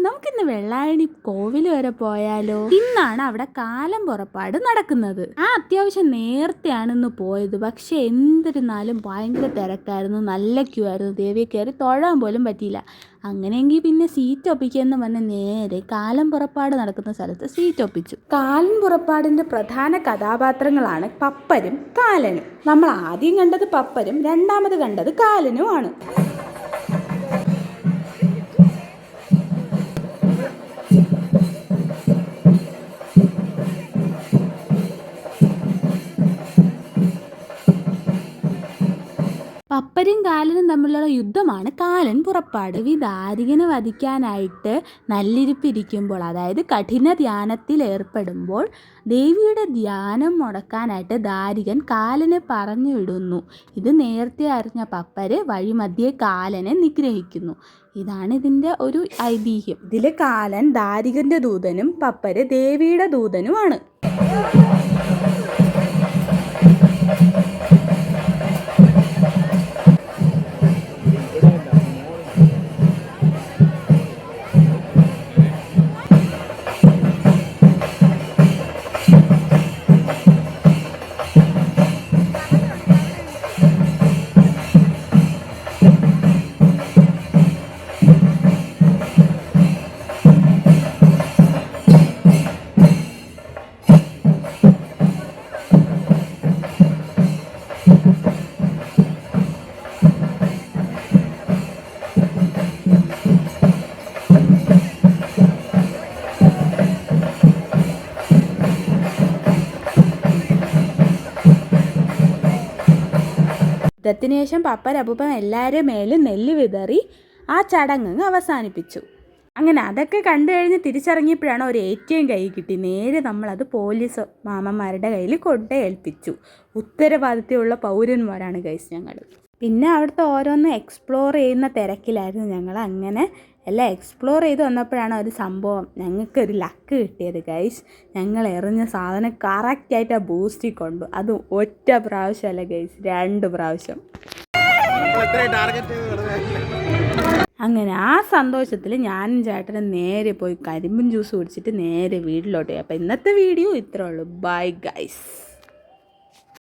നമുക്കിന്ന് വെള്ളായണി കോവിൽ വരെ പോയാലോ? ഇന്നാണ് അവിടെ കാലം പുറപ്പാട് നടക്കുന്നത്. അത്യാവശ്യം നേരത്തെയാണ് ഇന്ന് പോയത്. പക്ഷെ എന്തിരുന്നാലും ഭയങ്കര തിരക്കായിരുന്നു, നല്ല ക്യൂ ആയിരുന്നു. ദേവിയെ കയറി തൊഴാൻ പോലും പറ്റിയില്ല. അങ്ങനെയെങ്കിൽ പിന്നെ സീറ്റ് ഒപ്പിക്കുമെന്ന് പറഞ്ഞ് നേരെ കാലം പുറപ്പാട് നടക്കുന്ന സ്ഥലത്ത് സീറ്റ് ഒപ്പിച്ചു. കാലം പുറപ്പാടിന്റെ പ്രധാന കഥാപാത്രങ്ങളാണ് പപ്പരും കാലനും. നമ്മൾ ആദ്യം കണ്ടത് പപ്പരും രണ്ടാമത് കണ്ടത് കാലനുമാണ്. പപ്പരും കാലനും തമ്മിലുള്ള യുദ്ധമാണ് കാലൻ പുറപ്പാട്. ദാരികനെ വധിക്കാനായിട്ട് നല്ലിരിപ്പിരിക്കുമ്പോൾ, അതായത് കഠിന ധ്യാനത്തിൽ ഏർപ്പെടുമ്പോൾ ദേവിയുടെ ധ്യാനം മുടക്കാനായിട്ട് ദാരികൻ കാലനെ പറഞ്ഞു വിടുന്നു. ഇത് നേരത്തെ അറിഞ്ഞ പപ്പര് വഴിമധ്യേ കാലനെ നിഗ്രഹിക്കുന്നു. ഇതാണ് ഇതിൻ്റെ ഒരു ഐതിഹ്യം. ഇതിൽ കാലൻ ദാരികന്റെ ദൂതനും പപ്പര് ദേവിയുടെ ദൂതനുമാണ്. യുദ്ധത്തിന് ശേഷം പപ്പരപ്പൂപ്പൻ എല്ലാവരുടെ മേലും നെല്ല് വിതറി ആ ചടങ്ങ് അവസാനിപ്പിച്ചു. അങ്ങനെ അതൊക്കെ കണ്ടു കഴിഞ്ഞ് തിരിച്ചിറങ്ങിയപ്പോഴാണ് ഒരു ATM കയ്യിൽ കിട്ടി. നേരെ നമ്മളത് പോലീസ് മാമന്മാരുടെ കയ്യിൽ ഏൽപ്പിച്ചു. ഉത്തരവാദിത്തമുള്ള പൗരന്മാരാണ് ഗൈസ് ഞങ്ങൾ. പിന്നെ അവിടുത്തെ ഓരോന്ന് എക്സ്പ്ലോർ ചെയ്യുന്ന തിരക്കിലായിരുന്നു ഞങ്ങൾ. അങ്ങനെ എല്ലാം എക്സ്പ്ലോർ ചെയ്ത് വന്നപ്പോഴാണ് ഒരു സംഭവം, ഞങ്ങൾക്കൊരു ലക്ക് കിട്ടിയത് ഗൈസ്. ഞങ്ങൾ എറിഞ്ഞ സാധനം കറക്റ്റായിട്ട് ബൂസ്റ്റിൽ കൊണ്ടു. അത് ഒറ്റ പ്രാവശ്യമല്ല ഗൈസ്, 2 പ്രാവശ്യം. അങ്ങനെ ആ സന്തോഷത്തിൽ ഞാനും ചേട്ടനും നേരെ പോയി കരിമ്പും ജ്യൂസ് കുടിച്ചിട്ട് നേരെ വീട്ടിലോട്ട് പോയി. അപ്പോൾ ഇന്നത്തെ വീഡിയോ ഇത്രേ ഉള്ളൂ. Bye guys.